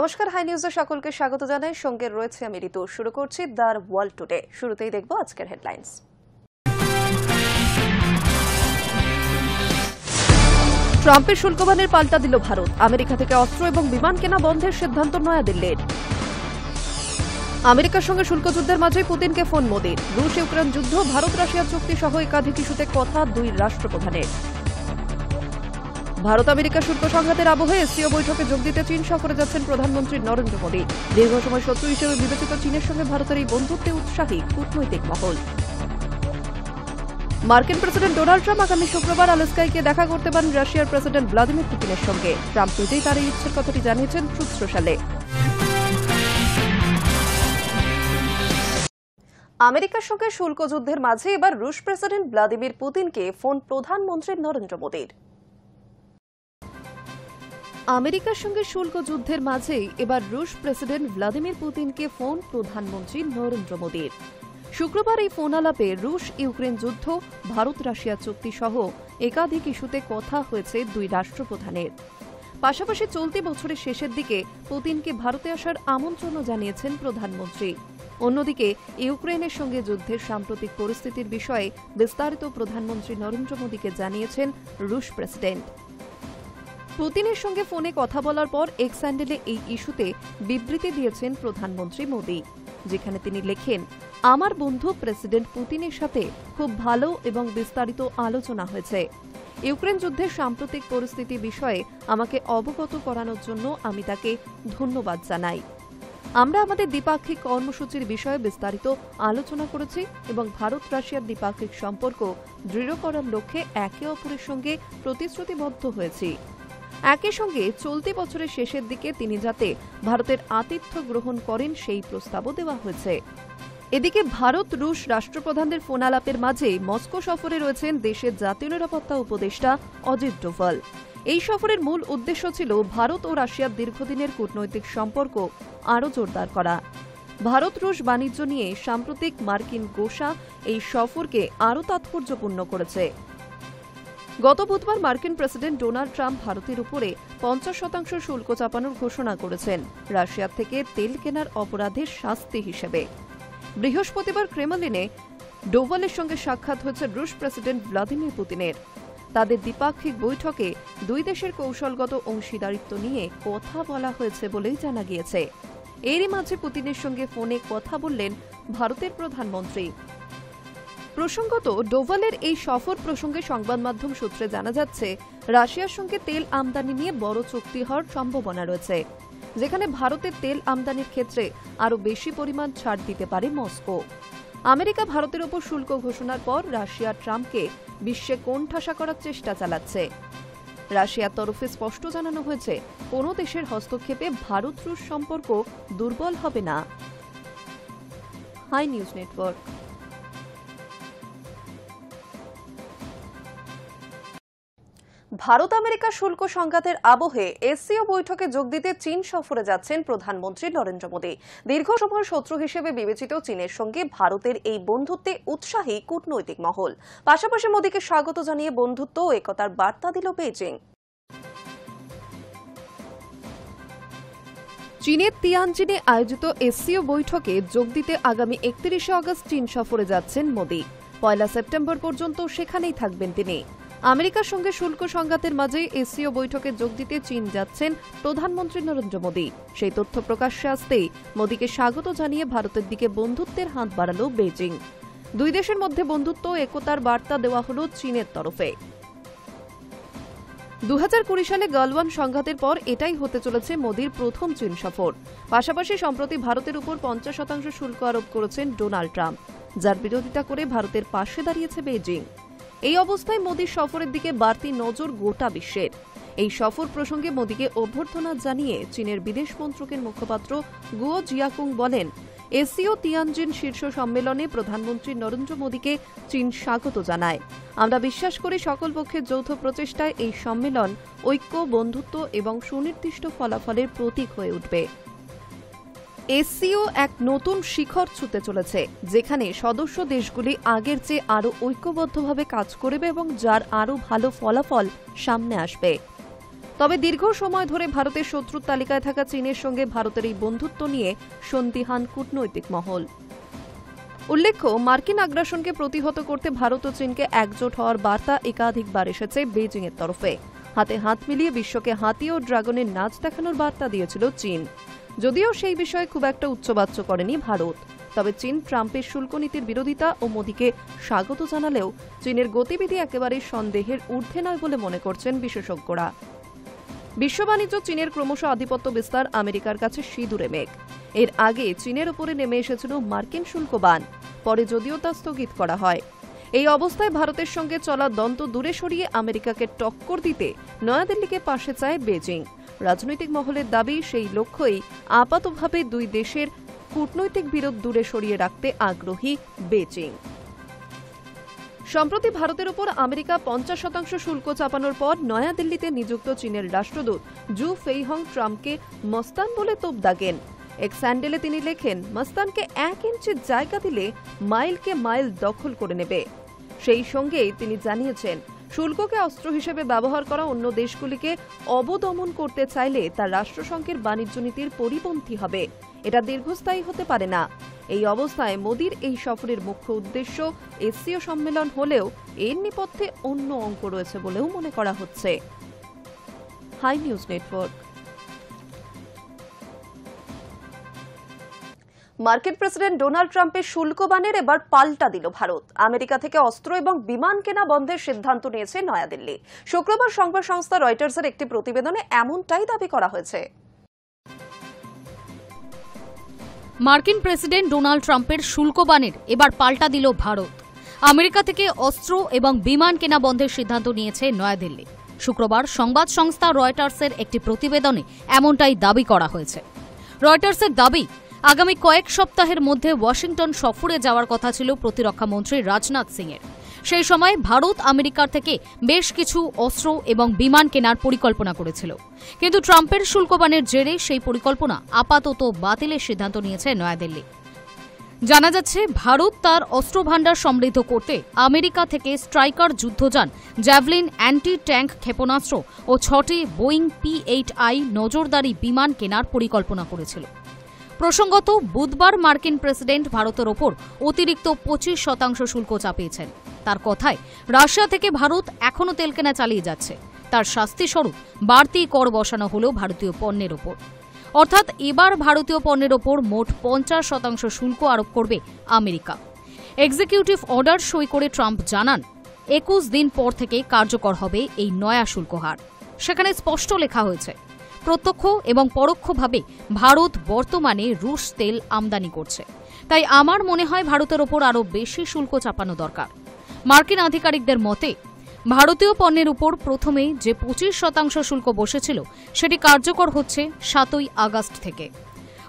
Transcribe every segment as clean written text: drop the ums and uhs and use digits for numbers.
নমস্কার, হাই নিউজে সকলকে স্বাগত জানাই। সঙ্গে রয়েছে আমি ঋতু। শুরু করছি দ্য ওয়ার্ল্ড টুডে। শুরুতেই দেখব আজকের হেডলাইন্স। ট্রাম্পের শুল্কবানের পাল্টা দিল ভারত। আমেরিকা থেকে অস্ত্র এবং বিমান কেনা বন্ধের সিদ্ধান্ত নয়াদিল্লির। আমেরিকার সঙ্গে শুল্ক যুদ্ধের মাঝে পুতিনকে ফোন মোদির। রুশ ইউক্রেন যুদ্ধ, ভারত রাশিয়া চুক্তি সহ একাধিক ইস্যুতে কথা দুই রাষ্ট্রপ্রধানের। ভারত আমেরিকা শুল্ক সংঘাতের আবহে এসসিও বৈঠকে যোগ দিতে চীন সফরে যাচ্ছেন প্রধানমন্ত্রী নরেন্দ্র মোদী। দীর্ঘ সময় শত্রু হিসেবে বিবেচিত চীনের সঙ্গে ভারতের এই বন্ধুত্বে উৎসাহী কূটনৈতিক মহল। মার্কিন প্রেসিডেন্ট ডোনাল্ড ট্রাম্প আগামী শুক্রবার আলাস্কায় গিয়ে দেখা করতে পারেন রাশিয়ার প্রেসিডেন্ট ভ্লাদিমির পুতিনের সঙ্গে। ট্রাম্প নিজেই তার এই ইচ্ছের কথাটি জানিয়েছেন ট্রুথ সোশ্যালে। আমেরিকার সঙ্গে শুল্ক যুদ্ধের মাঝে এবার রুশ প্রেসিডেন্ট ভ্লাদিমির পুতিনকে ফোন প্রধানমন্ত্রী নরেন্দ্র মোদীর। আমেরিকার সঙ্গে শুল্ক যুদ্ধের মাঝেই এবার রুশ প্রেসিডেন্ট ভ্লাদিমির পুতিনকে ফোন প্রধানমন্ত্রী নরেন্দ্র মোদীর। শুক্রবার এই ফোন আলাপে রুশ ইউক্রেন যুদ্ধ, ভারত রাশিয়া চুক্তি সহ একাধিক ইস্যুতে কথা হয়েছে দুই রাষ্ট্রপ্রধানের। পাশাপাশি চলতি বছরের শেষের দিকে পুতিনকে ভারতে আসার আমন্ত্রণও জানিয়েছেন প্রধানমন্ত্রী। অন্যদিকে ইউক্রেনের সঙ্গে যুদ্ধের সাম্প্রতিক পরিস্থিতির বিষয়ে বিস্তারিত প্রধানমন্ত্রী নরেন্দ্র মোদীকে জানিয়েছেন রুশ প্রেসিডেন্ট। পুতিনের সঙ্গে ফোনে কথা বলার পর এক্স হ্যান্ডেলে এই ইস্যুতে বিবৃতি দিয়েছেন প্রধানমন্ত্রী মোদী, যেখানে তিনি লেখেন, আমার বন্ধু প্রেসিডেন্ট পুতিনের সাথে খুব ভালো এবং বিস্তারিত আলোচনা হয়েছে। ইউক্রেন যুদ্ধের সাম্প্রতিক পরিস্থিতি বিষয়ে আমাকে অবগত করানোর জন্য আমি তাকে ধন্যবাদ জানাই। আমরা আমাদের দ্বিপাক্ষিক কর্মসূচির বিষয়ে বিস্তারিত আলোচনা করেছি এবং ভারত রাশিয়ার দ্বিপাক্ষিক সম্পর্ক দৃঢ় করার লক্ষ্যে একে অপরের সঙ্গে প্রতিশ্রুতিবদ্ধ হয়েছি। একই সঙ্গে চলতি বছরের শেষের দিকে তিনি যাতে ভারতের আতিথ্য গ্রহণ করেন সেই প্রস্তাবও দেওয়া হয়েছে। এদিকে ভারত রুশ রাষ্ট্রপ্রধানদের ফোন আলাপের মাঝে মস্কো সফরে রয়েছেন দেশের জাতীয় নিরাপত্তা উপদেষ্টা অজিত ডোভাল। এই সফরের মূল উদ্দেশ্য ছিল ভারত ও রাশিয়ার দীর্ঘদিনের কূটনৈতিক সম্পর্ক আরও জোরদার করা। ভারত রুশ বাণিজ্য নিয়ে সাম্প্রতিক মার্কিন গোসা এই সফরকে আরও তাৎপর্যপূর্ণ করেছে। গত বুধবার মার্কিন প্রেসিডেন্ট ডোনাল্ড ট্রাম্প ভারতের উপরে 50% শুল্ক চাপানোর ঘোষণা করেছেন রাশিয়ার থেকে তেল কেনার অপরাধের শাস্তি হিসেবে। বৃহস্পতিবার ক্রেমলিনে ডোভালের সঙ্গে সাক্ষাৎ হয়েছে রুশ প্রেসিডেন্ট ভ্লাদিমির পুতিনের। তাদের দ্বিপাক্ষিক বৈঠকে দুই দেশের কৌশলগত অংশীদারিত্ব নিয়ে কথা বলা হয়েছে বলেই জানা গিয়েছে। এরই মাঝে পুতিনের সঙ্গে ফোনে কথা বললেন ভারতের প্রধানমন্ত্রী। প্রসঙ্গত, ডোভালের এই সফর প্রসঙ্গে সংবাদ মাধ্যম সূত্রে জানা যাচ্ছে, রাশিয়ার সঙ্গে তেল আমদানি নিয়ে বড় চুক্তি হওয়ার সম্ভাবনা রয়েছে, যেখানে ভারতের তেল আমদানির ক্ষেত্রে আরও বেশি পরিমাণ ছাড় দিতে পারে মস্কো। আমেরিকা ভারতের ওপর শুল্ক ঘোষণার পর রাশিয়া ট্রাম্পকে বিশ্বে কোণঠাসা করার চেষ্টা চালাচ্ছে। রাশিয়ার তরফে স্পষ্ট জানানো হয়েছে, কোনো দেশের হস্তক্ষেপে ভারত রুশ সম্পর্ক দুর্বল হবে না। Hi News Network. Bharat America শুল্ক সংঘাতের আবহে এসসিও বৈঠকে যোগ দিতে চীন সফরে যাচ্ছেন প্রধানমন্ত্রী নরেন্দ্র মোদী। দীর্ঘ সময় শত্রু হিসেবে বিবেচিত চীনের সঙ্গে ভারতের এই বন্ধুত্বে উৎসাহী কূটনৈতিক মহল। পাশাপাশি মোদীকে স্বাগত জানিয়ে বন্ধুত্ব ও একতার বার্তা দিল বেইজিং। চীনের তিয়ানজিনে আয়োজিত এসসিও বৈঠকে যোগ দিতে আগামী 31শে আগস্ট চীন সফরে যাচ্ছেন মোদী। 1 সেপ্টেম্বর পর্যন্ত সেখানেই থাকবেন তিনি। আমেরিকার সঙ্গে শুল্ক সংঘাতের মাঝে এসসিও বৈঠকে যোগ দিতে চীন যাচ্ছেন প্রধানমন্ত্রী নরেন্দ্র মোদী। সেই তথ্য প্রকাশ্যে আসতেই মোদীকে স্বাগত জানিয়ে ভারতের দিকে বন্ধুত্বের হাত বাড়াল বেইজিং। দুই দেশের মধ্যে বন্ধুত্ব ও একতার বার্তা দেওয়া হল চীনের তরফে। 2020 সালে গালওয়ান সংঘাতের পর এটাই হতে চলেছে মোদীর প্রথম চীন সফর। পাশাপাশি সম্প্রতি ভারতের উপর 50% শুল্ক আরোপ করেছেন ডোনাল্ড ট্রাম্প, যার বিরোধিতা করে ভারতের পাশে দাঁড়িয়েছে বেইজিং। এই অবস্থায় মোদীর সফরের দিকে বাড়তি নজর গোটা বিশ্বের। এই সফর প্রসঙ্গে মোদীকে অভ্যর্থনা জানিয়ে চীনের বিদেশ মন্ত্রকের মুখপাত্র গুও জিয়াকুং বলেন, এসসিও তিয়ানজিন শীর্ষ সম্মেলনে প্রধানমন্ত্রী নরেন্দ্র মোদীকে চীন স্বাগত জানায়। আমরা বিশ্বাস করি সকল পক্ষের যৌথ প্রচেষ্টায় এই সম্মেলন ঐক্য, বন্ধুত্ব এবং সুনির্দিষ্ট ফলাফলের প্রতীক হয়ে উঠবে। এসসিও এক নতুন শিখর ছুঁতে চলেছে, যেখানে সদস্য দেশগুলি আগের চেয়ে আরও ঐক্যবদ্ধভাবে কাজ করবে এবং যার আরও ভালো ফলাফল সামনে আসবে। তবে দীর্ঘ সময় ধরে ভারতের শত্রুর তালিকায় থাকা চীনের সঙ্গে ভারতের এই বন্ধুত্ব নিয়ে সন্দিহান কূটনৈতিক মহল। উল্লেখ্য, মার্কিন আগ্রাসনকে প্রতিহত করতে ভারত ও চীনকে একজোট হওয়ার বার্তা একাধিকবার এসেছে বেজিংয়ের তরফে। হাতে হাত মিলিয়ে বিশ্বকে হাতি ও ড্রাগনের নাচ দেখানোর বার্তা দিয়েছিল চীন। যদিও সেই বিষয়ে খুব একটা উচ্চবাচ্য করেনি ভারত। তবে চীন ট্রাম্পের শুল্ক নীতির বিরোধিতা ও মোদিকে স্বাগত জানালেও চীনের গতিবিধি একেবারে সন্দেহের ঊর্ধ্বে নয় বলে মনে করছেন বিশেষজ্ঞরা। বিশ্ব বাণিজ্য চীনের ক্রমশ আধিপত্য বিস্তার আমেরিকার কাছে সিঁদুরে মেঘ। এর আগে চীনের উপরে নেমে এসেছিল মার্কিন শুল্ক বান, পরে যদিও তা স্থগিত করা হয়। এই অবস্থায় ভারতের সঙ্গে চলা দ্বন্দ্ব দূরে সরিয়ে আমেরিকাকে টক্কর দিতে নয়াদিল্লিকে পাশে চায় বেজিং। রাজনৈতিক মহলের দাবি, সেই লক্ষ্যেই আপাতভাবে দুই দেশের কূটনৈতিক বিরোধ দূরে সরিয়ে রাখতে আগ্রহী বেজিং। সম্প্রতি ভারতের উপর আমেরিকা 50% শুল্ক চাপানোর পর নয়াদিল্লিতে নিযুক্ত চীনের রাষ্ট্রদূত জু ফেইহং ট্রাম্পকে মস্তান বলে তোপ দাগেন। এক স্যান্ডেলে তিনি লেখেন, মস্তানকে 1 ইঞ্চি জায়গা দিলে মাইলকে মাইল দখল করে নেবে। সেই সঙ্গেই তিনি জানিয়েছেন, শুল্ককে অস্ত্র হিসেবে ব্যবহার করা অন্য দেশগুলিকে অবদমন করতে চাইলে তা রাষ্ট্রসংঘের বাণিজ্য নীতির পরিপন্থী হবে। এটা দীর্ঘস্থায়ী হতে পারে না। এই অবস্থায় মোদির এই সফরের মুখ্য উদ্দেশ্য এসসিও সম্মেলন হলেও এর নেপথ্যে অন্য অঙ্ক রয়েছে বলেও মনে করা হচ্ছে। Hi News Network. মার্কিন প্রেসিডেন্ট ডোনাল্ড ট্রাম্পের শুল্ক বানের এবার পাল্টা দিল ভারত। আমেরিকা থেকে অস্ত্র এবং বিমান কেনা বন্ধের সিদ্ধান্ত নিয়েছে নয়াদিল্লি। শুক্রবার সংবাদ সংস্থা রয়টার্সের একটি প্রতিবেদনে এমনটাই দাবি করা হয়েছে। মার্কিন প্রেসিডেন্ট ডোনাল্ড ট্রাম্পের শুল্ক বানের এবার পাল্টা দিল ভারত। আমেরিকা থেকে অস্ত্র এবং বিমান কেনা বন্ধের সিদ্ধান্ত নিয়েছে নয়াদিল্লি। শুক্রবার সংবাদ সংস্থা রয়টার্সের একটি প্রতিবেদনে এমনটাই দাবি করা হয়েছে। রয়টার্সের দাবি, আগামী কয়েক সপ্তাহের মধ্যে ওয়াশিংটন সফরে যাওয়ার কথা ছিল প্রতিরক্ষা মন্ত্রী রাজনাথ সিংয়ের। সেই সময় ভারত আমেরিকার থেকে বেশ কিছু অস্ত্র এবং বিমান কেনার পরিকল্পনা করেছিল, কিন্তু ট্রাম্পের শুল্কবানের জেরে সেই পরিকল্পনা আপাতত বাতিলের সিদ্ধান্ত নিয়েছে নয়াদিল্লি। জানা যাচ্ছে, ভারত তার অস্ত্র ভাণ্ডার সমৃদ্ধ করতে আমেরিকা থেকে স্ট্রাইকার যুদ্ধযান, জ্যাভলিন অ্যান্টি ট্যাঙ্ক ক্ষেপণাস্ত্র ও 6টি বোয়িং P-8I নজরদারি বিমান কেনার পরিকল্পনা করেছিল। প্রসঙ্গত, বুধবার মার্কিন প্রেসিডেন্ট ভারতের ওপর অতিরিক্ত 25% শুল্ক চাপিয়েছেন। তার কথায়, রাশিয়া থেকে ভারত এখনও তেল কেনা চালিয়ে যাচ্ছে। তার শাস্তিস্বরূপ বাড়তি কর বসানো হল ভারতীয় পণ্যের ওপর। অর্থাৎ এবার ভারতীয় পণ্যের ওপর মোট 50% শুল্ক আরোপ করবে আমেরিকা। এক্সিকিউটিভ অর্ডার সই করে ট্রাম্প জানান, 21 দিন পর থেকে কার্যকর হবে এই নয়া শুল্ক হার। সেখানে স্পষ্ট লেখা হয়েছে, প্রত্যক্ষ এবং পরোক্ষভাবে ভারত বর্তমানে রুশ তেল আমদানি করছে। তাই আমার মনে হয় ভারতের ওপর আরও বেশি শুল্ক চাপানো দরকার। মার্কিন আধিকারিকদের মতে, ভারতীয় পণ্যের উপর প্রথমে যে 25% শুল্ক বসেছিল সেটি কার্যকর হচ্ছে 7ই আগস্ট থেকে।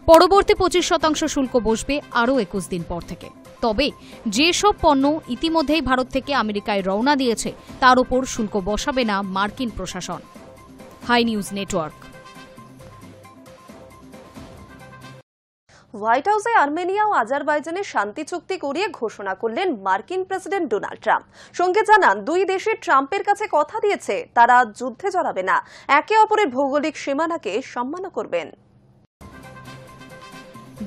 পরবর্তী 25% শুল্ক বসবে আরও 21 দিন পর থেকে। তবে যেসব পণ্য ইতিমধ্যেই ভারত থেকে আমেরিকায় রওনা দিয়েছে তার উপর শুল্ক বসাবে না মার্কিন প্রশাসন। Hi News Network. হোয়াইট হাউসে আর্মেনিয়া ও আজারবাইজানের শান্তি চুক্তি করিয়ে ঘোষণা করলেন মার্কিন প্রেসিডেন্ট ডোনাল্ড ট্রাম্প। সঙ্গে জানান, দুই দেশে ট্রাম্পের কাছে কথা দিয়েছে তারা যুদ্ধে জড়াবে না, একে অপরের ভৌগোলিক সীমানাকে সম্মান করবেন।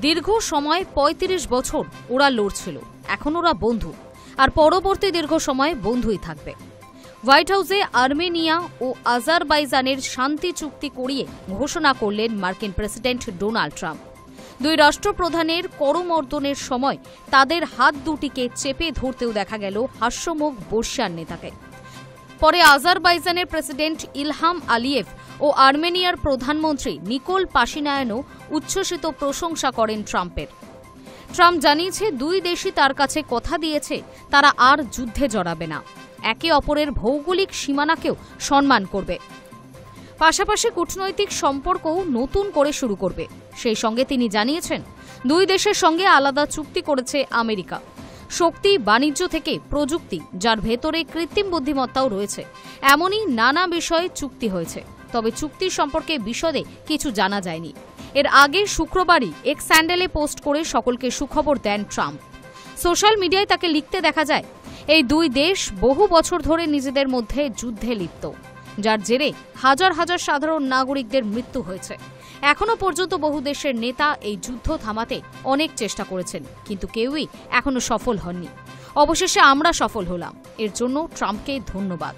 দীর্ঘ সময় 35 বছর ওরা লড়ছিল, এখন ওরা বন্ধু, আর পরবর্তী দীর্ঘ সময় বন্ধুই থাকবে। হোয়াইট হাউসে আর্মেনিয়া ও আজারবাইজানের শান্তি চুক্তি করিয়ে ঘোষণা করলেন মার্কিন প্রেসিডেন্ট ডোনাল্ড ট্রাম্প। দুই রাষ্ট্রপ্রধানের করমর্দনের সময় তাদের হাত দুটিকে চেপে ধরতেও দেখা গেল হাস্যমুখ বর্ষিয়ান নেতাকে। পরে আজারবাইজানের প্রেসিডেন্ট ইলহাম আলিয়েভ ও আর্মেনিয়ার প্রধানমন্ত্রী নিকোল পাশিনায়ানও উচ্ছ্বসিত প্রশংসা করেন ট্রাম্পের। ট্রাম্প জানিয়েছে, দুই দেশই তার কাছে কথা দিয়েছে তারা আর যুদ্ধে জড়াবে না, একে অপরের ভৌগোলিক সীমানাকেও সম্মান করবে। পাশাপাশি কূটনৈতিক সম্পর্কও নতুন করে শুরু করবে। সেই সঙ্গে তিনি জানিয়েছেন, দুই দেশের সঙ্গে আলাদা চুক্তি করেছে আমেরিকা। শক্তি, বাণিজ্য থেকে প্রযুক্তি, যার ভেতরে কৃত্রিম বুদ্ধিমত্তাও রয়েছে, এমনই নানা বিষয়ে চুক্তি হয়েছে। তবে চুক্তি সম্পর্কে বিশদে কিছু জানা যায়নি। এর আগে শুক্রবারই এক স্যান্ডেলে পোস্ট করে সকলকে সুখবর দেন ট্রাম্প। সোশ্যাল মিডিয়ায় তাকে লিখতে দেখা যায়, এই দুই দেশ বহু বছর ধরে নিজেদের মধ্যে যুদ্ধে লিপ্ত। যার জেরে হাজার হাজার সাধারণ নাগরিকদের মৃত্যু হয়েছে। এখনো পর্যন্ত বহু দেশের নেতা এই যুদ্ধ থামাতে অনেক চেষ্টা করেছেন, কিন্তু কেউই এখনো সফল হননি। অবশেষে আমরা সফল হলাম, এর জন্য ট্রাম্পকে ধন্যবাদ।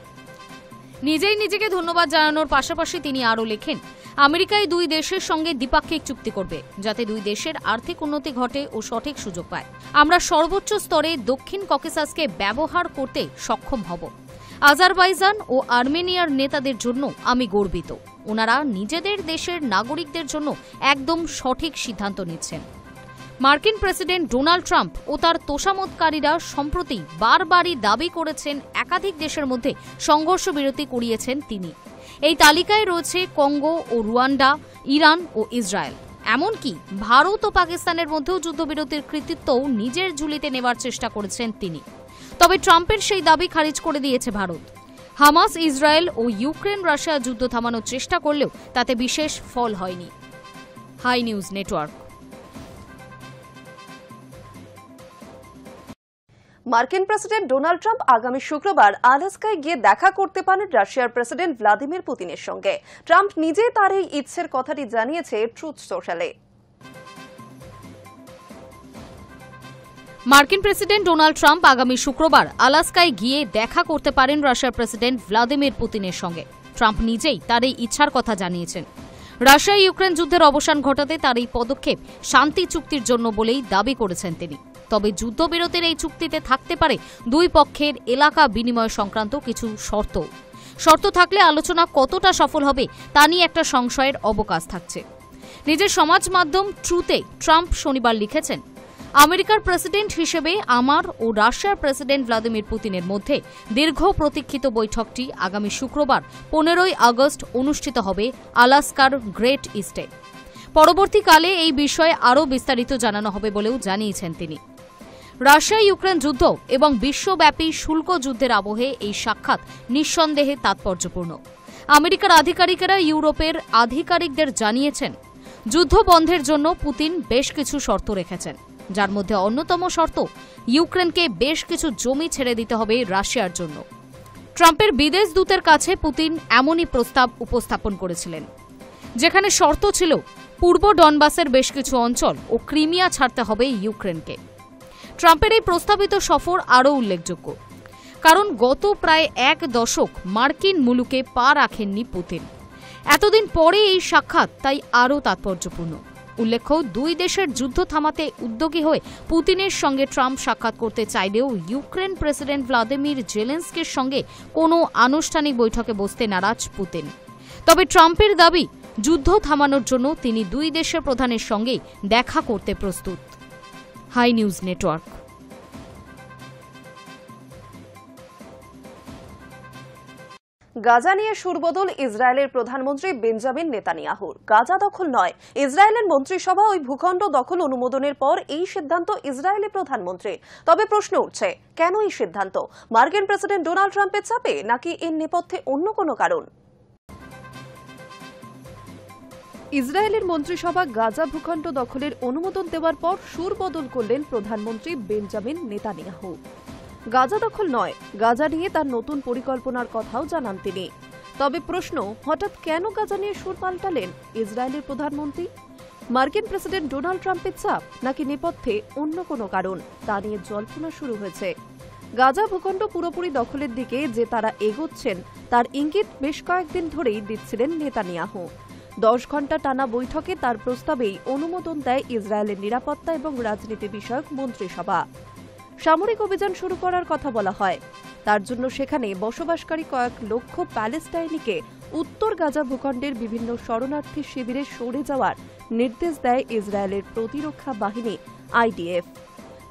নিজেই নিজেকে ধন্যবাদ জানানোর পাশাপাশি তিনি আরও লেখেন, আমেরিকায় দুই দেশের সঙ্গে দ্বিপাক্ষিক চুক্তি করবে, যাতে দুই দেশের আর্থিক উন্নতি ঘটে ও সঠিক সুযোগ পায়। আমরা সর্বোচ্চ স্তরে দক্ষিণ ককেসাসকে ব্যবহার করতে সক্ষম হব। আজারবাইজান ও আর্মেনিয়ার নেতাদের জন্য আমি গর্বিত। ওনারা নিজেদের দেশের নাগরিকদের জন্য একদম সঠিক সিদ্ধান্ত নিচ্ছেন। মার্কিন প্রেসিডেন্ট ডোনাল্ড ট্রাম্প ও তার তোষামোদকারীরা সম্প্রতি বারবারই দাবি করেছেন একাধিক দেশের মধ্যে সংঘর্ষ বিরতি করিয়েছেন তিনি। এই তালিকায় রয়েছে কঙ্গো ও রুয়ান্ডা, ইরান ও ইসরায়েল। এমনকি ভারত ও পাকিস্তানের মধ্যেও যুদ্ধবিরতির কৃতিত্বও নিজের ঝুলিতে নেওয়ার চেষ্টা করেছেন তিনি। তবে ট্রাম্পের সেই দাবি খারিজ করে দিয়েছে ভারত। হামাস, ইসরায়েল ও ইউক্রেন রাশিয়া যুদ্ধ থামানোর চেষ্টা করলেও তাতে বিশেষ ফল হয়নি। Hi News Network. মার্কিন প্রেসিডেন্ট ডোনাল্ড ট্রাম্প আগামী শুক্রবার আলাস্কায় গিয়ে দেখা করতে পারেন রাশিয়ার প্রেসিডেন্ট ভ্লাদিমির পুতিনের সঙ্গে। ট্রাম্প নিজে তার এই ইচ্ছের কথাটি জানিয়েছে ট্রুথ সোশ্যালে। মার্কিন প্রেসিডেন্ট ডোনাল্ড ট্রাম্প আগামী শুক্রবার আলাস্কায় গিয়ে দেখা করতে পারেন রাশিয়ার প্রেসিডেন্ট ভ্লাদিমির পুতিনের সঙ্গে। ট্রাম্প নিজেই তার এই ইচ্ছার কথা জানিয়েছেন। রাশিয়া ইউক্রেন যুদ্ধের অবসান ঘটাতে তার এই পদক্ষেপ শান্তি চুক্তির জন্য বলেই দাবি করেছেন তিনি। তবে যুদ্ধবিরতির এই চুক্তিতে থাকতে পারে দুই পক্ষের এলাকা বিনিময় সংক্রান্ত কিছু শর্ত থাকলে আলোচনা কতটা সফল হবে তা নিয়ে একটা সংশয়ের অবকাশ থাকছে। নিজের সমাজ মাধ্যম ট্রুথে ট্রাম্প শনিবার লিখেছেন, আমেরিকার প্রেসিডেন্ট হিসেবে আমার ও রাশিয়ার প্রেসিডেন্ট ভ্লাদিমির পুতিনের মধ্যে দীর্ঘ প্রতীক্ষিত বৈঠকটি আগামী শুক্রবার 15 আগস্ট অনুষ্ঠিত হবে আলাস্কার গ্রেট ইস্টে। পরবর্তীকালে এই বিষয়ে আরও বিস্তারিত জানানো হবে বলেও জানিয়েছেন তিনি। রাশিয়া ইউক্রেন যুদ্ধ এবং বিশ্বব্যাপী শুল্ক যুদ্ধের আবহে এই সাক্ষাৎ নিঃসন্দেহে তাৎপর্যপূর্ণ। আমেরিকার আধিকারিকেরা ইউরোপের আধিকারিকদের জানিয়েছেন, যুদ্ধ বন্ধের জন্য পুতিন বেশ কিছু শর্ত রেখেছেন, যার মধ্যে অন্যতম শর্ত ইউক্রেনকে বেশ কিছু জমি ছেড়ে দিতে হবে রাশিয়ার জন্য। ট্রাম্পের বিদেশ দূতের কাছে পুতিন এমনই প্রস্তাব উপস্থাপন করেছিলেন, যেখানে শর্ত ছিল পূর্ব ডনবাসের বেশ কিছু অঞ্চল ও ক্রিমিয়া ছাড়তে হবে ইউক্রেনকে। ট্রাম্পের এই প্রস্তাবিত সফর আরও উল্লেখযোগ্য, কারণ গত প্রায় 1 দশক মার্কিন মুলুকে পা রাখেননি পুতিন। এতদিন পরে এই সাক্ষাৎ তাই আরও তাৎপর্যপূর্ণ। উল্লেখ্য, দুই দেশের যুদ্ধ থামাতে উদ্যোগী হয়ে পুতিনের সঙ্গে ট্রাম্প সাক্ষাৎ করতে চাইলেও ইউক্রেন প্রেসিডেন্ট ভ্লাদিমির জেলেনস্কির সঙ্গে কোনো আনুষ্ঠানিক বৈঠকে বসতে নারাজ পুতিন। তবে ট্রাম্পের দাবি, যুদ্ধ থামানোর জন্য তিনি দুই দেশের প্রধানের সঙ্গেই দেখা করতে প্রস্তুত। High News network. গাজা নিয়ে সুরবদল ইসরায়েলের প্রধানমন্ত্রী বেঞ্জামিন নেতানিয়াহুর। গাজা দখল নয়, ইসরায়েলের মন্ত্রিসভা ওই ভূখণ্ড দখল অনুমোদনের পর এই সিদ্ধান্ত ইসরায়েলি প্রধানমন্ত্রী। তবে প্রশ্ন উঠছে, কেন এই সিদ্ধান্ত? মার্কিন প্রেসিডেন্ট ডোনাল্ড ট্রাম্পের চাপে, নাকি এর নেপথ্যে অন্য কোনো কারণ? ইসরায়েলের মন্ত্রিসভা গাজা ভূখণ্ড দখলের অনুমোদন দেওয়ার পর সুর বদল করলেন প্রধানমন্ত্রী বেঞ্জামিন নেতানিয়াহু। গাজা দখল নয়, গাজা নিয়ে তার নতুন পরিকল্পনার কথাও জানান তিনি। তবে প্রশ্ন, হঠাৎ কেন গাজা নিয়ে সুর পাল্টালেন ইসরায়েলের প্রধানমন্ত্রী? মার্কিন প্রেসিডেন্ট ডোনাল্ড ট্রাম্পের চাপ, নাকি নেপথ্যে অন্য কোনো কারণ, তা নিয়ে জল্পনা শুরু হয়েছে। গাজা ভূখণ্ড পুরোপুরি দখলের দিকে যে তারা এগোচ্ছেন তার ইঙ্গিত বেশ কয়েকদিন ধরেই দিচ্ছিলেন নেতানিয়াহু। 10 ঘণ্টা টানা বৈঠকে তার প্রস্তাবেই অনুমোদন দেয় ইসরায়েলের নিরাপত্তা এবং রাজনীতি বিষয়ক মন্ত্রিসভা। সামরিক অভিযান শুরু করার কথা বলা হয়। তার জন্য সেখানে বসবাসকারী কয়েক লক্ষ প্যালেস্টাইনিকে উত্তর গাজা ভূখণ্ডের বিভিন্ন শরণার্থী শিবিরে সরে যাওয়ার নির্দেশ দেয় ইসরায়েলের প্রতিরক্ষা বাহিনী IDF।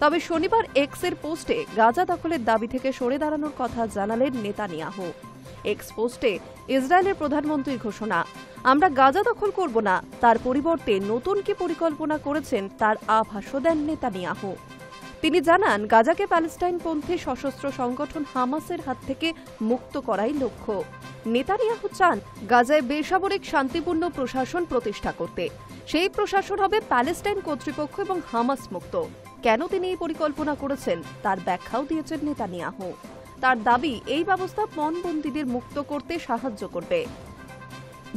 তবে শনিবার এক্সের পোস্টে গাজা দখলের দাবি থেকে সরে দাঁড়ানোর কথা জানালেন নেতানিয়াহু। এক্স পোস্টে ইসরায়েলের প্রধানমন্ত্রীর ঘোষণা, আমরা গাজা দখল করব না, তার পরিবর্তে নতুন কি পরিকল্পনা করেছেন তার আভাসও দেন নেতানিয়াহু। তিনি জানান, গাজাকে প্যালেস্টাইনপন্থী সশস্ত্র সংগঠন হামাসের হাত থেকে মুক্ত করাই লক্ষ্য। নেতানিয়াহু চান গাজায় বেসামরিক শান্তিপূর্ণ প্রশাসন প্রতিষ্ঠা করতে। সেই প্রশাসন হবে প্যালেস্টাইন কর্তৃপক্ষ এবং হামাস মুক্ত। কেন তিনি এই পরিকল্পনা করেছেন তার ব্যাখ্যাও দিয়েছেন নেতানিয়াহু। তার দাবি এই ব্যবস্থা পণবন্দীদের মুক্ত করতে সাহায্য করবে।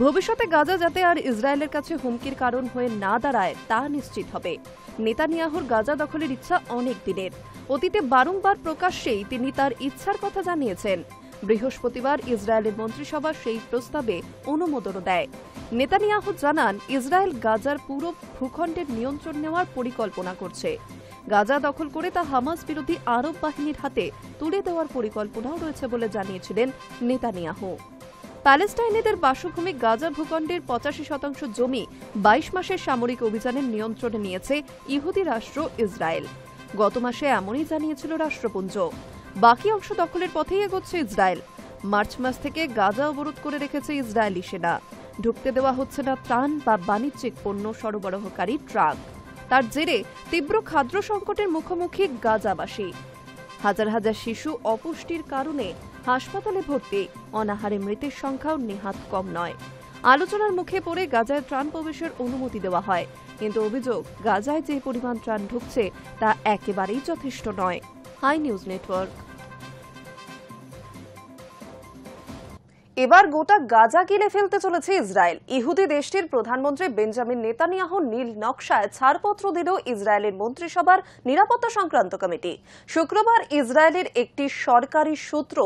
ভবিষ্যতে গাজা যাতে আর ইসরায়েলের কাছে হুমকির কারণ হয়ে না দাঁড়ায় তা নিশ্চিত হবে। নেতানিয়াহুর গাজা দখলের ইচ্ছা অনেক দিনের। অতীতে বারংবার প্রকাশ্যেই তিনি তার ইচ্ছার কথা জানিয়েছেন। বৃহস্পতিবার ইসরায়েলের মন্ত্রিসভা সেই প্রস্তাবে অনুমোদনও দেয়। নেতানিয়াহু জানান, ইসরায়েল গাজার পুরো ভূখণ্ডের নিয়ন্ত্রণ নেওয়ার পরিকল্পনা করছে। গাজা দখল করে তা হামাস বিরোধী আরব বাহিনীর হাতে তুলে দেওয়ার পরিকল্পনাও রয়েছে বলে জানিয়েছিলেন নেতানিয়াহু। প্যালেস্টাইনিদের বাসভূমি গাজা ভূখণ্ডের 85% জমি 22 মাসের সামরিক অভিযানের নিয়ন্ত্রণে নিয়েছে ইহুদি রাষ্ট্র ইসরায়েল। গত মাসে এমনই জানিয়েছিল রাষ্ট্রপুঞ্জ। বাকি অংশ দখলের পথেই এগোচ্ছে ইসরায়েল। মার্চ মাস থেকে গাজা অবরোধ করে রেখেছে ইসরায়েলি সেনা। ঢুকতে দেওয়া হচ্ছে না ত্রাণ বা বাণিজ্যিক পণ্য সরবরাহকারী ট্রাক। তার জেরে তীব্র খাদ্য সংকটের মুখোমুখি গাজাবাসী। হাজার হাজার শিশু অপুষ্টির কারণে হাসপাতালে ভর্তি। অনাহারে মৃতের সংখ্যাও নেহাত কম নয়। আলোচনার মুখে পড়ে গাজায় ত্রাণ প্রবেশের অনুমতি দেওয়া হয়, কিন্তু অভিযোগ, গাজায় যে পরিমাণ ত্রাণ ঢুকছে তা একেবারেই যথেষ্ট নয়। Hi News Network. এবার গোটা গাজা গিলে ফেলতে চলেছে ইসরায়েল। ইহুদি দেশটির প্রধানমন্ত্রী বেঞ্জামিন নেতানিয়াহু নীল নকশায় ছাড়পত্র দিল ইসরায়েলের মন্ত্রিসভার নিরাপত্তা সংক্রান্ত কমিটি। শুক্রবার ইসরায়েলের একটি সরকারি সূত্র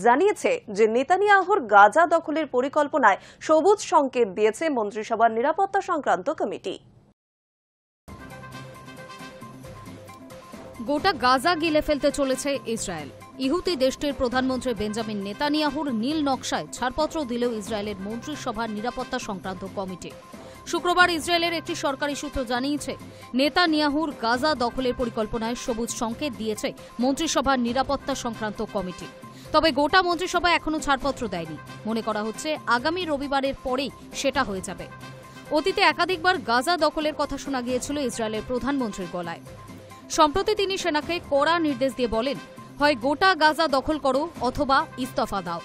জানিয়েছে যে নেতানিয়াহুর গাজা দখলের পরিকল্পনায় সবুজ সংকেত দিয়েছে মন্ত্রিসভার নিরাপত্তা সংক্রান্ত কমিটি। গোটা গাজা গিলে ফেলতে চলেছে ইসরায়েল। ইহুদি দেশটির প্রধানমন্ত্রী বেঞ্জামিন নেতানিয়াহুর নীল নকশায় ছাড়পত্র দিলেও ইসরায়েলের মন্ত্রিসভার নিরাপত্তা সংক্রান্ত কমিটি। শুক্রবার ইসরায়েলের একটি সরকারি সূত্র জানিয়েছে, নেতানিয়াহুর গাজা দখলের পরিকল্পনায় সবুজ সংকেত দিয়েছে মন্ত্রিসভার নিরাপত্তা সংক্রান্ত কমিটি। তবে গোটা মন্ত্রিসভা এখনও ছাড়পত্র দেয়নি। মনে করা হচ্ছে আগামী রবিবারের পরেই সেটা হয়ে যাবে। অতীতে একাধিকবার গাজা দখলের কথা শোনা গিয়েছিল ইসরায়েলের প্রধানমন্ত্রীর গলায়। সম্প্রতি তিনি সেনাকে কড়া নির্দেশ দিয়ে বলেন, হয় গোটা গাজা দখল করো অথবা ইস্তফা দাও।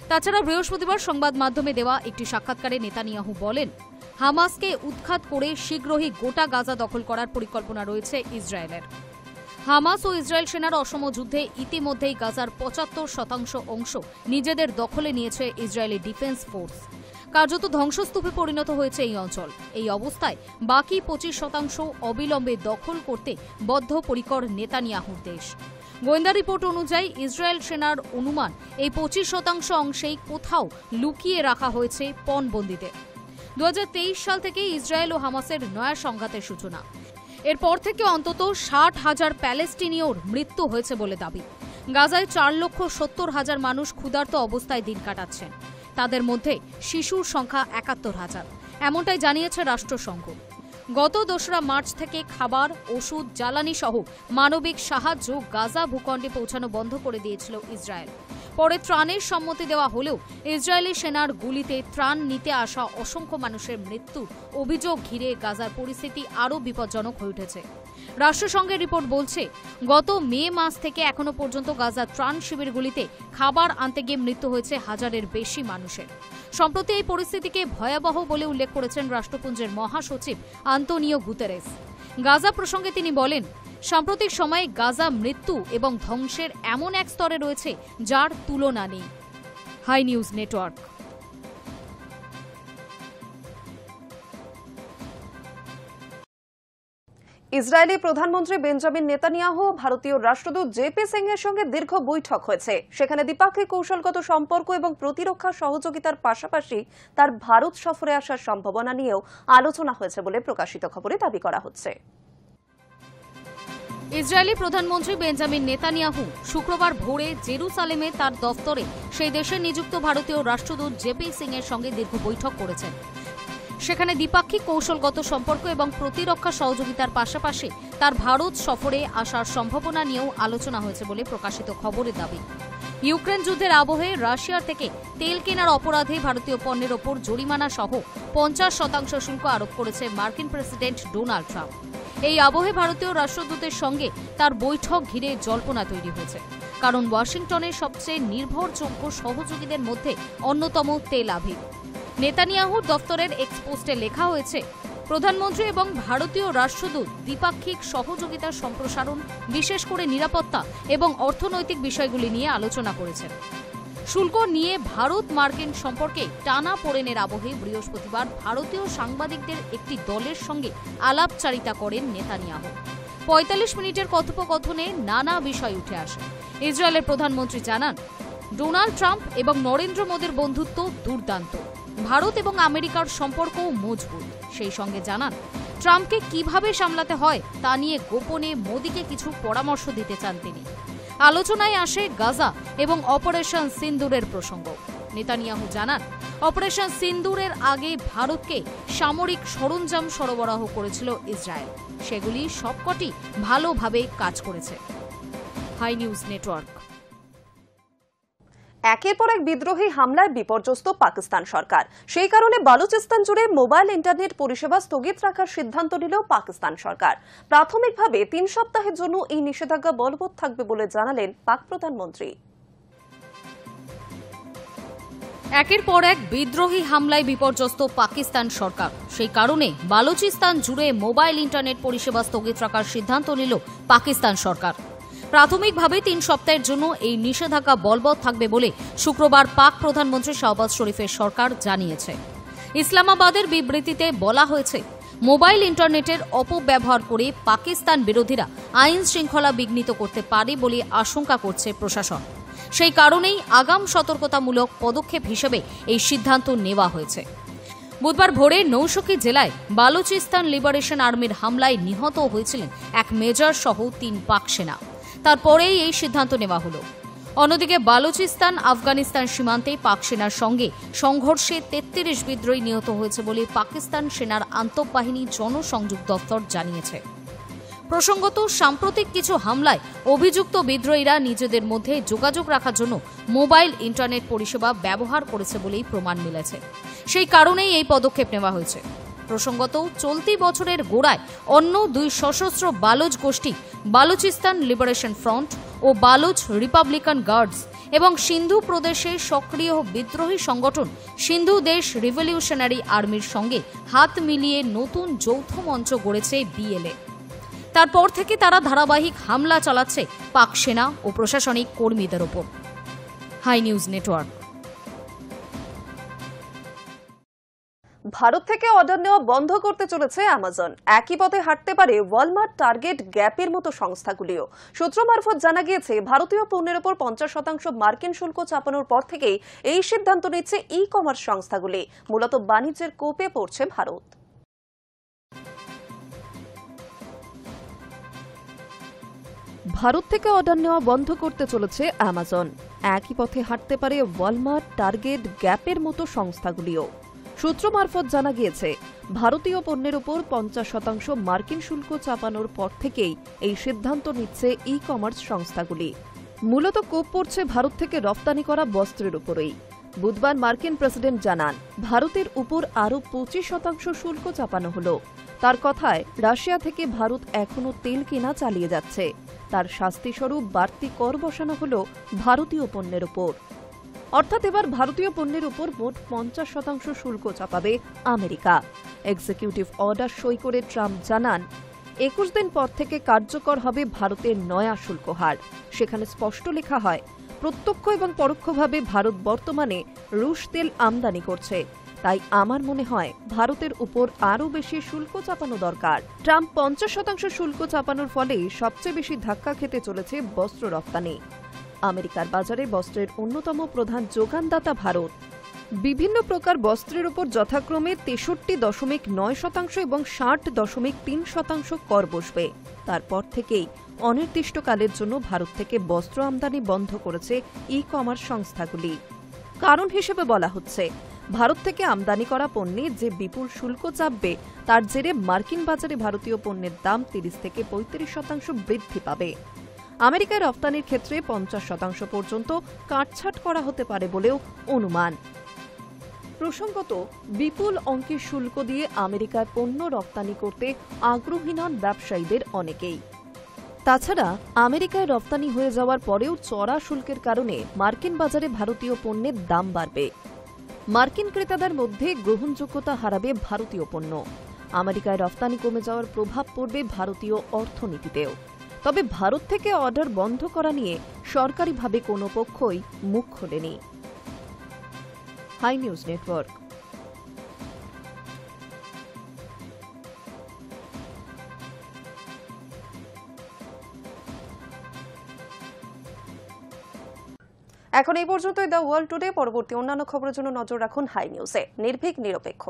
তাছাড়া বৃহস্পতিবার সংবাদ মাধ্যমে দেওয়া একটি সাক্ষাৎকারে নেতানিয়াহু বলেন, হামাসকে উৎখাত করে শীঘ্রই গোটা গাজা দখল করার পরিকল্পনা রয়েছে ইসরায়েলের। হামাস ও ইসরায়েল সেনার অসম যুদ্ধে ইতিমধ্যেই গাজার 75% অংশ নিজেদের দখলে নিয়েছে ইসরায়েলি ডিফেন্স ফোর্স। কার্যত ধ্বংসস্তূপে পরিণত হয়েছে এই অঞ্চল। এই অবস্থায় বাকি 25% অবিলম্বে দখল করতে বদ্ধপরিকর নেতানিয়াহুর দেশ। গোয়েন্দা রিপোর্ট অনুযায়ী ইসরায়েল সেনার অনুমান, এই 25% অংশেই কোথাও লুকিয়ে রাখা হয়েছে পণবন্দীদের। 2023 সাল থেকে ইসরায়েল ও হামাসের নয়া সংঘাতের সূচনা। এরপর থেকে অন্তত 60,000 প্যালেস্টিনীয়র মৃত্যু হয়েছে বলে দাবি। গাজায় 4,70,000 মানুষ ক্ষুধার্ত অবস্থায় দিন কাটাচ্ছেন। তাদের মধ্যে শিশুর সংখ্যা 71,000, এমনটাই জানিয়েছে রাষ্ট্রসংঘ। গত 2রা মার্চ থেকে খাবার, ওষুধ, জ্বালানি সহ মানবিক সাহায্য গাজা ভূখণ্ডে পৌঁছানো বন্ধ করে দিয়েছিল ইসরায়েল। পরে ত্রাণের সম্মতি দেওয়া হলেও ইসরায়েলি সেনার গুলিতে ত্রাণ নিতে আসা অসংখ্য মানুষের মৃত্যুর অভিযোগ ঘিরে গাজার পরিস্থিতি আরও বিপজ্জনক হয়ে উঠেছে। রাষ্ট্রসংঘের রিপোর্ট বলছে, গত মে মাস থেকে এখনো পর্যন্ত গাজার ত্রাণ শিবিরগুলিতে খাবার আনতে গিয়ে মৃত্যু হয়েছে 1000-এর বেশি মানুষের। সম্প্রতি এই পরিস্থিতিকে ভয়াবহ বলে উল্লেখ করেছেন রাষ্ট্রপুঞ্জের মহাসচিব আন্তোনিও গুতেরেস। গাজা প্রসঙ্গে তিনি বলেন, সাম্প্রতিক সময়ে গাজা মৃত্যু এবং ধ্বংসের এমন এক স্তরে রয়েছে যার তুলনা নেই। Hi News Network. ইসরায়েলি প্রধানমন্ত্রী বেঞ্জামিন নেতানিয়াহু ভারতীয় রাষ্ট্রদূত জেপি সিং এর সঙ্গে দীর্ঘ বৈঠক হয়েছে। সেখানে দ্বিপাক্ষিক কৌশলগত সম্পর্ক এবং প্রতিরক্ষা সহযোগিতার পাশাপাশি তার ভারত সফরে আসার সম্ভাবনা নিয়েও আলোচনা হয়েছে বলে প্রকাশিত খবরে দাবি করা হচ্ছে। ইসরায়েলি প্রধানমন্ত্রী বেঞ্জামিন নেতানিয়াহু শুক্রবার ভোরে জেরুসালেমে তার দফতরে সেই দেশে নিযুক্ত ভারতীয় রাষ্ট্রদূত জেপি সিং এর সঙ্গে দীর্ঘ বৈঠক করেছেন। সেখানে দ্বিপাক্ষিক কৌশলগত সম্পর্ক এবং প্রতিরক্ষা সহযোগিতার পাশাপাশি তার ভারত সফরে আসার সম্ভাবনা নিয়েও আলোচনা হয়েছে বলে প্রকাশিত খবরের দাবি। ইউক্রেন যুদ্ধের আবহে রাশিয়ার থেকে তেল কেনার অপরাধে ভারতীয় পণ্যের ওপর জরিমানা সহ 50% শুল্ক আরোপ করেছে মার্কিন প্রেসিডেন্ট ডোনাল্ড ট্রাম্প। এই আবহে ভারতীয় রাষ্ট্রদূতের সঙ্গে তার বৈঠক ঘিরে জল্পনা তৈরি হয়েছে, কারণ ওয়াশিংটনের সবচেয়ে নির্ভরযোগ্য সহযোগীদের মধ্যে অন্যতম তেল আভিভ। নেতানিয়াহুর দফতরের এক্স পোস্টে লেখা হয়েছে, প্রধানমন্ত্রী এবং ভারতীয় রাষ্ট্রদূত দ্বিপাক্ষিক সহযোগিতার সম্প্রসারণ, বিশেষ করে নিরাপত্তা এবং অর্থনৈতিক বিষয়গুলি নিয়ে আলোচনা করেছেন। শুল্ক নিয়ে ভারত মার্কিন সম্পর্কে টানাপোড়েনের আবহে বৃহস্পতিবার ভারতীয় সাংবাদিকদের একটি দলের সঙ্গে আলাপচারিতা করেন নেতানিয়াহু। ৪৫ মিনিটের কথোপকথনে নানা বিষয় উঠে আসে। ইসরায়েলের প্রধানমন্ত্রী জানান, ডোনাল্ড ট্রাম্প এবং নরেন্দ্র মোদীর বন্ধুত্ব দুর্দান্ত, ভারত এবং আমেরিকার সম্পর্কও মজবুত। সেই সঙ্গে জানান, ট্রাম্পকে কিভাবে সামলাতে হয় তা নিয়ে গোপনে মোদীকে কিছু পরামর্শ দিতে চান তিনি। আলোচনায় আসে গাজা এবং অপারেশন সিন্দুরের প্রসঙ্গ। নেতানিয়াহু জানান, অপারেশন সিন্দুরের আগে ভারতকে সামরিক সরঞ্জাম সরবরাহ করেছিল ইসরায়েল। সেগুলি সবকটি ভালোভাবে কাজ করেছে। Hi News Network. একের পর এক বিদ্রোহী হামলায় বিপর্যস্ত পাকিস্তান সরকার। সেই কারণে বালুচিস্তান জুড়ে মোবাইল ইন্টারনেট পরিষেবা স্থগিত রাখার সিদ্ধান্ত নিল পাকিস্তান সরকার। প্রাথমিকভাবে ৩ সপ্তাহের জন্য এই নিষেধাজ্ঞা বলবৎ থাকবে বলে জানালেন পাক প্রধানমন্ত্রী। একের পর এক বিদ্রোহী হামলায় বিপর্যস্ত পাকিস্তান সরকার। সেই কারণে বালুচিস্তান জুড়ে মোবাইল ইন্টারনেট পরিষেবা স্থগিত রাখার সিদ্ধান্ত নিল পাকিস্তান সরকার। প্রাথমিকভাবে ৩ সপ্তাহের জন্য এই নিষেধাজ্ঞা বলবৎ থাকবে বলে শুক্রবার পাক প্রধানমন্ত্রী শাহবাজ শরীফের সরকার জানিয়েছে। ইসলামাবাদের বিবৃতিতে বলা হয়েছে, মোবাইল ইন্টারনেটের অপব্যবহার করে পাকিস্তান বিরোধীরা আইন শৃঙ্খলা বিঘ্নিত করতে পারে বলে আশঙ্কা করছে প্রশাসন। সেই কারণেই আগাম সতর্কতামূলক পদক্ষেপ হিসেবে এই সিদ্ধান্ত নেওয়া হয়েছে। বুধবার ভোরে নৌশকি জেলায় বালুচিস্তান লিবারেশন আর্মির হামলায় নিহত হয়েছিলেন এক মেজর সহ ৩ পাক সেনা। তারপরেই এই সিদ্ধান্ত নেওয়া হলো। অন্যদিকে বালুচিস্তান আফগানিস্তান সীমান্তে পাক সেনার সঙ্গে সংঘর্ষে ৩৩ বিদ্রোহী নিহত হয়েছে বলে পাকিস্তান সেনার আন্তঃবাহিনী জনসংযোগ দপ্তর জানিয়েছে। প্রসঙ্গত, সাম্প্রতিক কিছু হামলায় অভিযুক্ত বিদ্রোহীরা নিজেদের মধ্যে যোগাযোগ রাখার জন্য মোবাইল ইন্টারনেট পরিষেবা ব্যবহার করেছে বলেই প্রমাণ মিলেছে। সেই কারণেই এই পদক্ষেপ নেওয়া হয়েছে। প্রসঙ্গত, চলতি বছরের গোড়ায় অন্য 2 সশস্ত্র বালুচ গোষ্ঠী, বালুচিস্তান লিবারেশন ফ্রন্ট ও বালুচ রিপাবলিকান গার্ডস এবং সিন্ধু প্রদেশের সক্রিয় বিদ্রোহী সংগঠন সিন্ধু দেশ রিভলিউশনারি আর্মির সঙ্গে হাত মিলিয়ে নতুন যৌথ মঞ্চ গড়েছে বিএলএ। তারপর থেকে তারা ধারাবাহিক হামলা চালাচ্ছে পাক সেনা ও প্রশাসনিক কর্মীদের ওপর। High News Network. ভারত থেকে অর্ডার নেওয়া বন্ধ করতে চলেছে অ্যামাজন। একই পথে হাঁটতে পারে ওয়ালমার্ট, টার্গেট, গ্যাপের মতো সংস্থাগুলিও। সূত্র মারফত জানা গিয়েছে, ভারতীয় পণ্যের ওপর ৫০% মার্কিন শুল্ক চাপানোর পর থেকেই এই সিদ্ধান্ত নিচ্ছে ই কমার্স সংস্থাগুলি। মূলত বাণিজ্যের কোপে পড়ছে ভারত। ভারত থেকে অর্ডার নেওয়া বন্ধ করতে চলেছে অ্যামাজন। একই পথে হাঁটতে পারে ওয়ালমার্ট, টার্গেট, গ্যাপের মতো সংস্থাগুলিও। সূত্র মারফত জানা গিয়েছে, ভারতীয় পণ্যের উপর ৫০% মার্কিন শুল্ক চাপানোর পর থেকেই এই সিদ্ধান্ত নিচ্ছে ই কমার্স সংস্থাগুলি। মূলত কোপ পড়ছে ভারত থেকে রপ্তানি করা বস্ত্রের উপরেই। বুধবার মার্কিন প্রেসিডেন্ট জানান, ভারতের উপর আরও ২৫% শুল্ক চাপানো হলো। তার কথায়, রাশিয়া থেকে ভারত এখনও তেল কেনা চালিয়ে যাচ্ছে। তার শাস্তিস্বরূপ বাড়তি কর বসানো হল ভারতীয় পণ্যের উপর। অর্থাৎ এবার ভারতীয় পণ্যের উপর মোট ৫০% শুল্ক চাপাবে আমেরিকা। এক্সিকিউটিভ অর্ডার সই করে ট্রাম্প জানান, ২১ দিন পর থেকে কার্যকর হবে ভারতের নয়া শুল্ক হার। সেখানে স্পষ্ট লেখা হয়, প্রত্যক্ষ এবং পরোক্ষভাবে ভারত বর্তমানে রুশ তেল আমদানি করছে। তাই আমার মনে হয় ভারতের উপর আরও বেশি শুল্ক চাপানো দরকার। ট্রাম্প ৫০% শুল্ক চাপানোর ফলে সবচেয়ে বেশি ধাক্কা খেতে চলেছে বস্ত্র রপ্তানি। আমেরিকার বাজারে বস্ত্রের অন্যতম প্রধান যোগানদাতা ভারত। বিভিন্ন প্রকার বস্ত্রের উপর যথাক্রমে ৬৩.৯% এবং ৬০.৩% কর বসবে। তারপর থেকেই অনির্দিষ্টকালের জন্য ভারত থেকে বস্ত্র আমদানি বন্ধ করেছে ই কমার্স সংস্থাগুলি। কারণ হিসেবে বলা হচ্ছে, ভারত থেকে আমদানি করা পণ্যে যে বিপুল শুল্ক চাপবে, তার জেরে মার্কিন বাজারে ভারতীয় পণ্যের দাম ৩০ থেকে ৩৫% বৃদ্ধি পাবে। আমেরিকায় রপ্তানির ক্ষেত্রে ৫০% পর্যন্ত কাটছাট করা হতে পারে বলেও অনুমান। প্রসঙ্গত, বিপুল অঙ্কের শুল্ক দিয়ে আমেরিকার পণ্য রপ্তানি করতে আগ্রহী নন ব্যবসায়ীদের অনেকেই। তাছাড়া আমেরিকায় রপ্তানি হয়ে যাওয়ার পরেও চড়া শুল্কের কারণে মার্কিন বাজারে ভারতীয় পণ্যের দাম বাড়বে। মার্কিন ক্রেতাদের মধ্যে গ্রহণযোগ্যতা হারাবে ভারতীয় পণ্য। আমেরিকায় রফতানি কমে যাওয়ার প্রভাব পড়বে ভারতীয় অর্থনীতিতেও। তবে ভারত থেকে অর্ডার বন্ধ করা নিয়ে সরকারিভাবে কোনো পক্ষই মুখ খোলেনি। High News network. এখন এই পর্যন্তই দ্য ওয়ার্ল্ড টুডে। পরবর্তী অন্যান্য খবরের জন্য নজর রাখুন হাই নিউজে। নির্ভীক, নিরপেক্ষ।